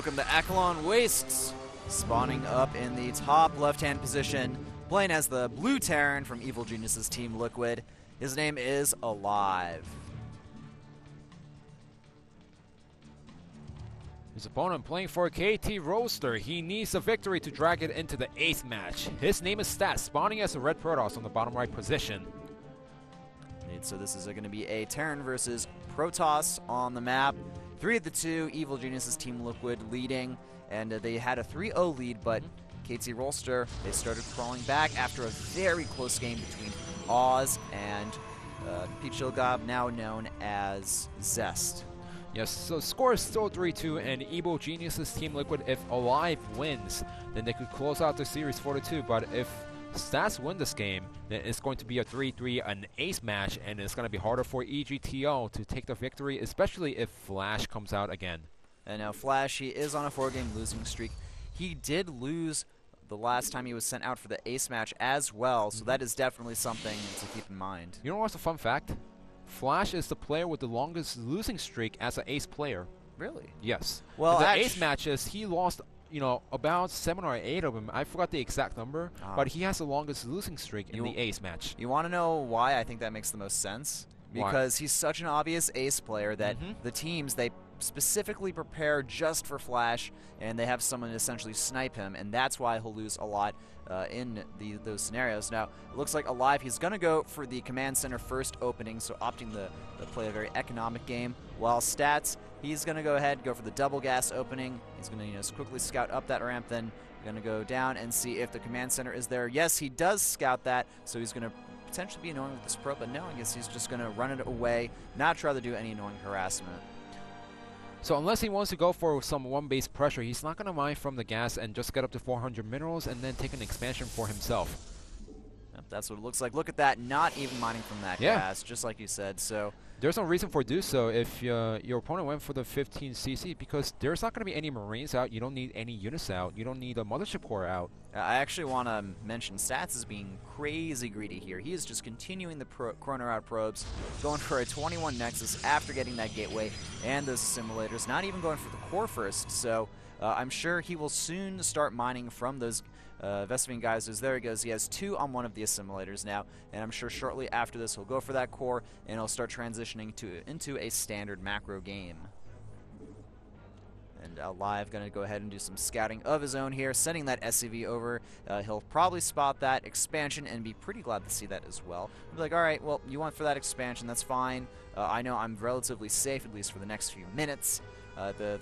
welcome to Akilon Wastes, spawning up in the top left-hand position, playing as the blue Terran from Evil Genius's Team Liquid. His name is Alive. His opponent playing for KT Roaster. He needs a victory to drag it into the 8th match. His name is Stats, spawning as a red Protoss on the bottom right position. So this is going to be a Terran versus Protoss on the map. 3 of the 2, Evil Genius's Team Liquid leading, and they had a 3-0 lead, but KT Roaster, they started crawling back after a very close game between Oz and Pete Shilgob, now known as Zest. Yes, so the score is still 3-2, and Evil Genius's Team Liquid, if Alive wins, then they could close out the series 4-2, but if Stats win this game, then it's going to be a 3-3, an ace match, and it's going to be harder for EGTO to take the victory, especially if Flash comes out again. And now Flash, he is on a 4-game losing streak. He did lose the last time he was sent out for the ace match as well, so that is definitely something to keep in mind. You know what's a fun fact? Flash is the player with the longest losing streak as an ace player. Really? Yes. Well, the ace matches, he lost, you know, about 7 or 8 of them. I forgot the exact number, but he has the longest losing streak in the ace match. You want to know why I think that makes the most sense? Because he's such an obvious ace player that the teams, they specifically prepare just for Flash, and they have someone to essentially snipe him, and that's why he'll lose a lot in those scenarios. Now, it looks like Alive, he's going to go for the Command Center first opening, so opting to play a very economic game, while Stats, he's going to go ahead and go for the double gas opening. He's going to, you know, quickly scout up that ramp, then going to go down and see if the Command Center is there. Yes, he does scout that, so he's going to potentially be annoying with this probe, but no, I guess he's just going to run it away, not try to do any annoying harassment. So unless he wants to go for some one-base pressure, he's not going to mine from the gas and just get up to 400 minerals and then take an expansion for himself. Yep, that's what it looks like. Look at that, not even mining from that gas, just like you said. So there's no reason for do so if your opponent went for the 15 CC, because there's not going to be any Marines out. You don't need any units out. You don't need a Mothership Core out. I actually want to mention Stats as being crazy greedy here. He is just continuing the Chrono Route probes, going for a 21 Nexus after getting that gateway and those simulators, not even going for the core first. So I'm sure he will soon start mining from those Vespene geysers. There he goes. He has 2 on one of the assimilators now, and I'm sure shortly after this he'll go for that core and he'll start transitioning into a standard macro game. And Alive going to go ahead and do some scouting of his own here, sending that SCV over. He'll probably spot that expansion and be pretty glad to see that as well. He'll be like, all right, well, you went for that expansion, that's fine. I know I'm relatively safe, at least for the next few minutes.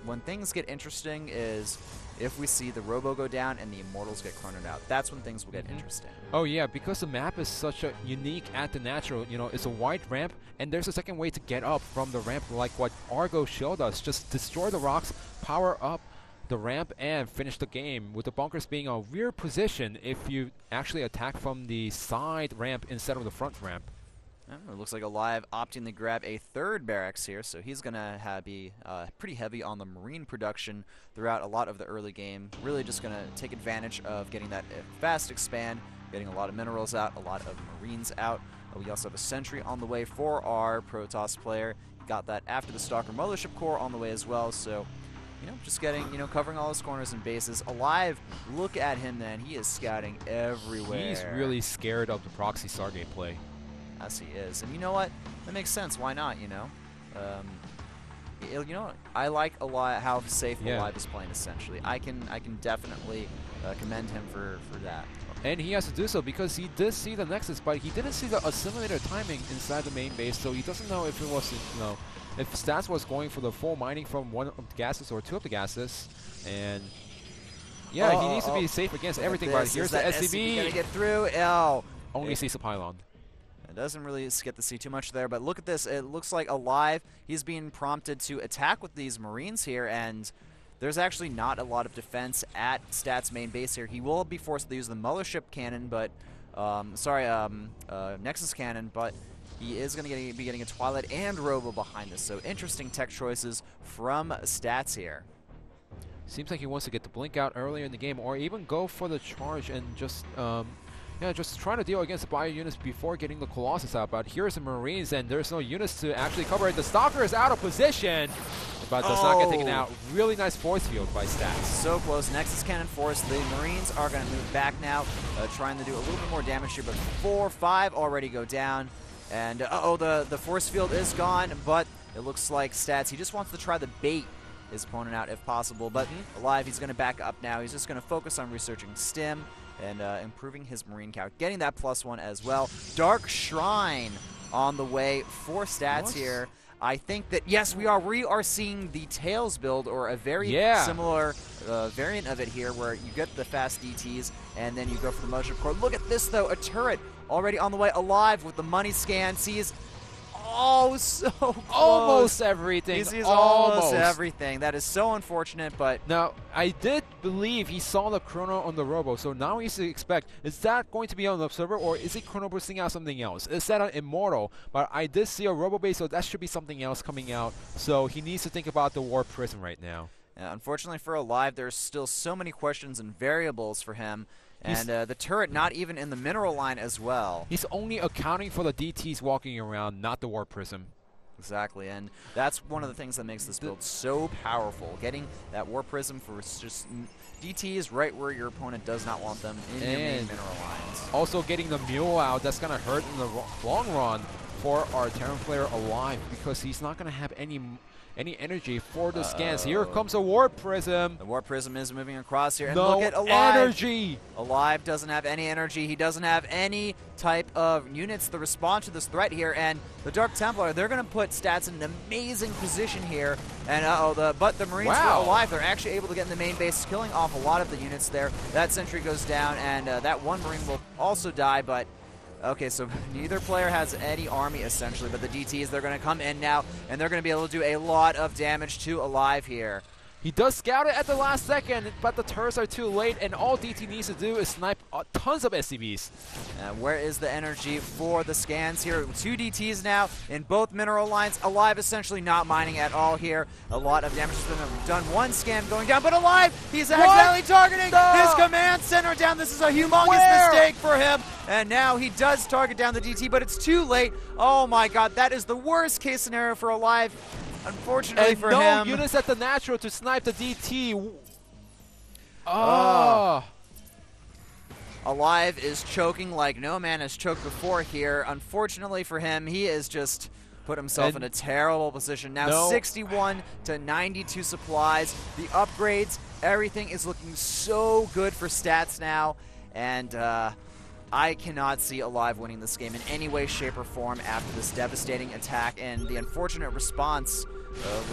When things get interesting is if we see the Robo go down and the Immortals get chronoed out. That's when things will get interesting. Oh yeah, because the map is such a unique at the natural, you know, it's a wide ramp, and there's a second way to get up from the ramp, like what Argo showed us. Just destroy the rocks, power up the ramp, and finish the game, with the bunkers being a weird position if you actually attack from the side ramp instead of the front ramp. It looks like Alive opting to grab a 3rd barracks here, so he's going to be pretty heavy on the Marine production throughout a lot of the early game. Really just going to take advantage of getting that fast expand, getting a lot of minerals out, a lot of Marines out. We also have a sentry on the way for our Protoss player. Got that after the Stalker Mothership Core on the way as well, so you know, just getting, you know, covering all his corners and bases. Alive, look at him then. He is scouting everywhere. He's really scared of the proxy Stargate play. Yes, he is. And you know what? That makes sense. Why not, you know? You know what? I like a lot how safe Alive is playing, essentially. I can definitely commend him for that. And he has to do so because he did see the Nexus, but he didn't see the assimilator timing inside the main base, so he doesn't know if it was, you know, if Stats was going for the full mining from 1 of the gases or 2 of the gases. And yeah, he needs to be safe against everything, but here's the SCV. Gonna get through. Oh. Only sees a pylon. It doesn't really get to see too much there, but look at this. It looks like Alive, he's being prompted to attack with these Marines here, and there's actually not a lot of defense at Stats' main base here. He will be forced to use the Mothership Cannon, but, Nexus Cannon, but he is going to be getting a Twilight and Robo behind this, so interesting tech choices from Stats here. Seems like he wants to get the blink out earlier in the game, or even go for the charge and just Yeah, just trying to deal against the bio units before getting the Colossus out. But here's the Marines, and there's no units to actually cover it. The Stalker is out of position, but does not get taken out. Really nice force field by Stats. So close. Nexus Cannon force. The Marines are going to move back now, trying to do a little bit more damage here, but 4, 5 already go down. And, the force field is gone, but it looks like Stats, he just wants to try to bait his opponent out if possible. But Alive, he's going to back up now. He's just going to focus on researching Stim and improving his Marine count, getting that +1 as well. Dark Shrine on the way for Stats here. I think that, yes, we are seeing the Tails build, or a very similar variant of it here, where you get the fast DTs, and then you go for the motion core. Look at this, though. A turret already on the way. Alive with the money scan. Sees so close. Almost everything. He sees almost everything. That is so unfortunate, but... Now, I did believe he saw the chrono on the robo, so now he needs to expect, is that going to be on the observer, or is he chrono boosting out something else? Is that an immortal? But I did see a robo base, so that should be something else coming out. So he needs to think about the War Prism right now. Unfortunately for Alive, there's still so many questions and variables for him. And the turret not even in the mineral line as well. He's only accounting for the DTs walking around, not the War Prism. Exactly, and that's one of the things that makes this build so powerful. Getting that War Prism for just DTs right where your opponent does not want them in your main mineral lines. Also getting the Mule out, that's going to hurt in the long run for our Terran player Alive, because he's not going to have any energy for the scans. Here comes a War Prism. The War Prism is moving across here. And no look at Alive. Energy. Alive doesn't have any energy. He doesn't have any type of units to respond to this threat here. And the Dark Templar, they're going to put Stats in an amazing position here. And but the Marines were Alive. They're actually able to get in the main base, killing off a lot of the units there. That sentry goes down, and that one Marine will also die, but... Okay, so neither player has any army, essentially, but the DTs, they're going to come in now, and they're going to be able to do a lot of damage to Alive here. He does scout it at the last second, but the turrets are too late, and all DT needs to do is snipe tons of SCVs. Where is the energy for the scans here? 2 DTs now in both mineral lines. Alive essentially not mining at all here. A lot of damage has been done. One scan going down, but Alive, he's accidentally targeting his command center down. This is a humongous mistake for him. And now he does target down the DT, but it's too late. Oh my god, that is the worst case scenario for Alive. Unfortunately for him. No units at the natural to snipe the DT. Alive is choking like no man has choked before here. Unfortunately for him, he has just put himself in a terrible position. Now 61 to 92 supplies. The upgrades, everything is looking so good for Stats now. And I cannot see Alive winning this game in any way, shape, or form after this devastating attack and the unfortunate response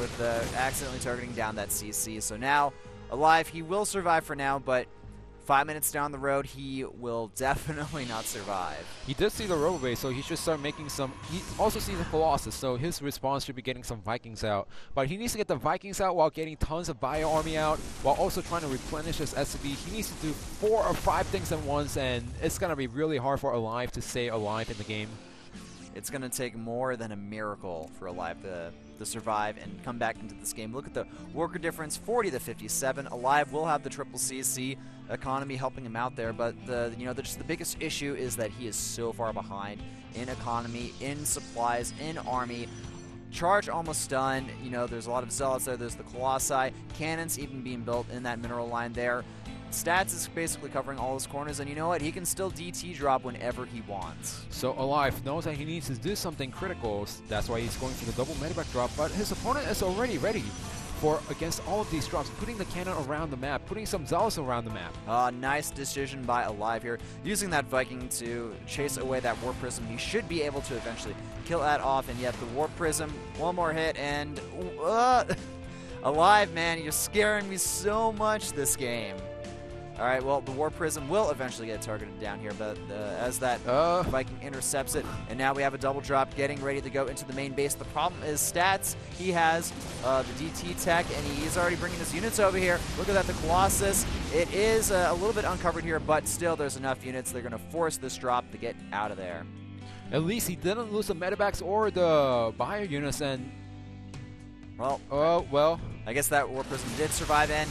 with accidentally targeting down that CC. So now, Alive, he will survive for now, but 5 minutes down the road, he will definitely not survive. He does see the robo base, so he should start making some... He also sees the Colossus, so his response should be getting some Vikings out. But he needs to get the Vikings out while getting tons of Bio Army out, while also trying to replenish his SCV. He needs to do 4 or 5 things at once, and it's going to be really hard for Alive to stay alive in the game. It's going to take more than a miracle for Alive to survive and come back into this game. Look at the worker difference, 40 to 57. Alive will have the triple CC economy helping him out there, but just the biggest issue is that he is so far behind in economy, in supplies, in army. Charge almost done. There's a lot of zealots there. There's the Colossi. Cannons even being built in that mineral line there. Stats is basically covering all his corners, and you know what? He can still DT drop whenever he wants. So Alive knows that he needs to do something critical. That's why he's going for the double medivac drop, but his opponent is already ready for against all of these drops, putting the cannon around the map, putting some zealots around the map. Nice decision by Alive here, using that Viking to chase away that War Prism. He should be able to eventually kill that off, and yet the War Prism, one more hit, and Alive, man, you're scaring me so much this game. All right, well, the War Prism will eventually get targeted down here, but as that Viking intercepts it, and now we have a double drop getting ready to go into the main base. The problem is Stats. He has the DT tech, and he's already bringing his units over here. Look at that, the Colossus. It is a little bit uncovered here, but still there's enough units. They're going to force this drop to get out of there. At least he didn't lose the medivacs or the bio units, and Well, well. I guess that Warp Prism did survive, and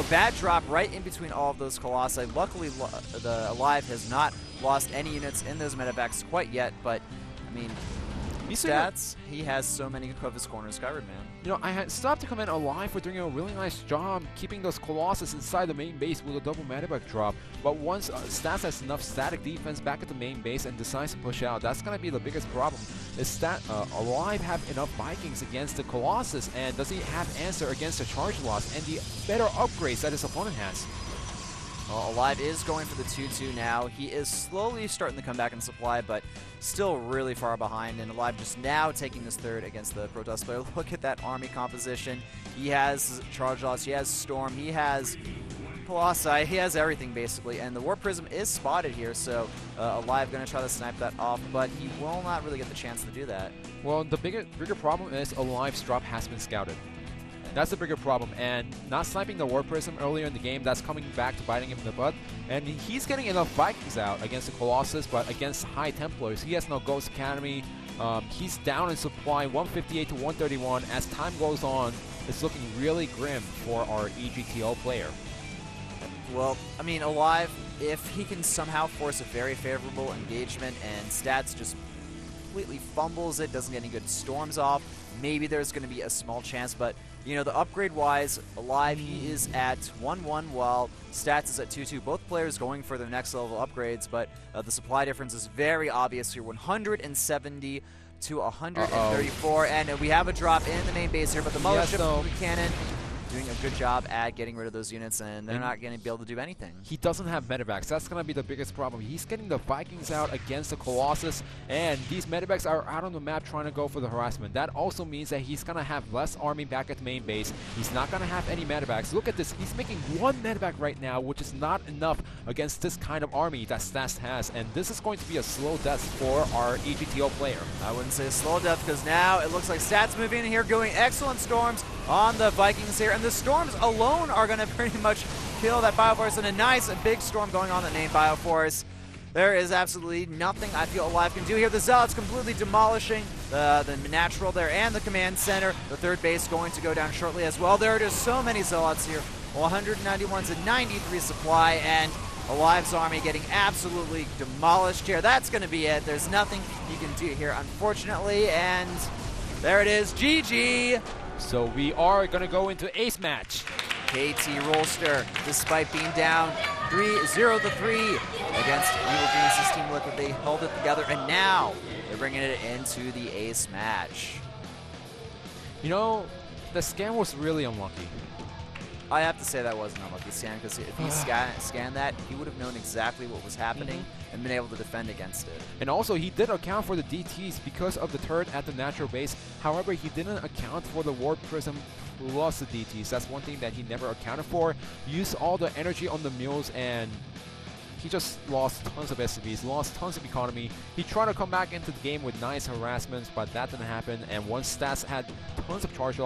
bad drop right in between all of those Colossi. Luckily, the Alive has not lost any units in those medevacs quite yet, but, I mean, stats, he has so many of his corners covered, man. You know, I had stopped to commend Alive for doing a really nice job keeping those Colossus inside the main base with a double medevac drop. But once Stats has enough static defense back at the main base and decides to push out, that's going to be the biggest problem. Is Alive have enough Vikings against the Colossus, and does he have answer against the charge loss and the better upgrades that his opponent has? Well, Alive is going for the 2-2 now. He is slowly starting to come back in supply, but still really far behind. And Alive just now taking this third against the Protoss player. Look at that army composition. He has Charge Loss, he has Storm, he has Colossi, he has everything basically. And the Warp Prism is spotted here, so Alive going to try to snipe that off, but he will not really get the chance to do that. Well, the bigger problem is Alive's drop has been scouted. That's the bigger problem, and not sniping the Warp Prism earlier in the game, that's coming back to biting him in the butt. And he's getting enough Vikings out against the Colossus, but against High Templars, he has no Ghost Academy. He's down in supply, 158 to 131. As time goes on, it's looking really grim for our EGTO player. Well, I mean, Alive, if he can somehow force a very favorable engagement and Stats just completely fumbles it, doesn't get any good storms off, maybe there's going to be a small chance, but you know, the upgrade-wise, Alive, he is at 1-1 while Stats is at 2-2. Both players going for their next level upgrades, but the supply difference is very obvious here, 170 to 134, and we have a drop in the main base here, but the Mothership Cannon doing a good job at getting rid of those units, and they're not going to be able to do anything. He doesn't have medevacs. That's going to be the biggest problem. He's getting the Vikings out against the Colossus, and these medevacs are out on the map trying to go for the harassment. That also means that he's going to have less army back at the main base. He's not going to have any medevacs. Look at this. He's making one medevac right now, which is not enough against this kind of army that Stats has, and this is going to be a slow death for our EGTO player. I wouldn't say a slow death, because now it looks like Stats moving in here, going excellent storms on the Vikings here, and the storms alone are going to pretty much kill that Bioforce, and a nice big storm going on that named Bioforce. There is absolutely nothing I feel Alive can do here. The Zealots completely demolishing the natural there and the command center. The third base going to go down shortly as well. There are just so many Zealots here. 191 to 93 supply, and Alive's army getting absolutely demolished here. That's going to be it. There's nothing you can do here, unfortunately, and there it is. GG! So we are going to go into ace match. KT Rolster, despite being down 3-0 to 3 against Evil Genius' Team Liquid, they held it together, and now they're bringing it into the ace match. You know, the scan was really unlucky. I have to say that was an unlucky scan, because if he scanned that, he would have known exactly what was happening and been able to defend against it. And also, he did account for the DTs because of the turret at the natural base. However, he didn't account for the Warp Prism plus the DTs. That's one thing that he never accounted for. Used all the energy on the mules, and he just lost tons of SCVs, lost tons of economy. He tried to come back into the game with nice harassments, but that didn't happen. And once Stats had tons of charge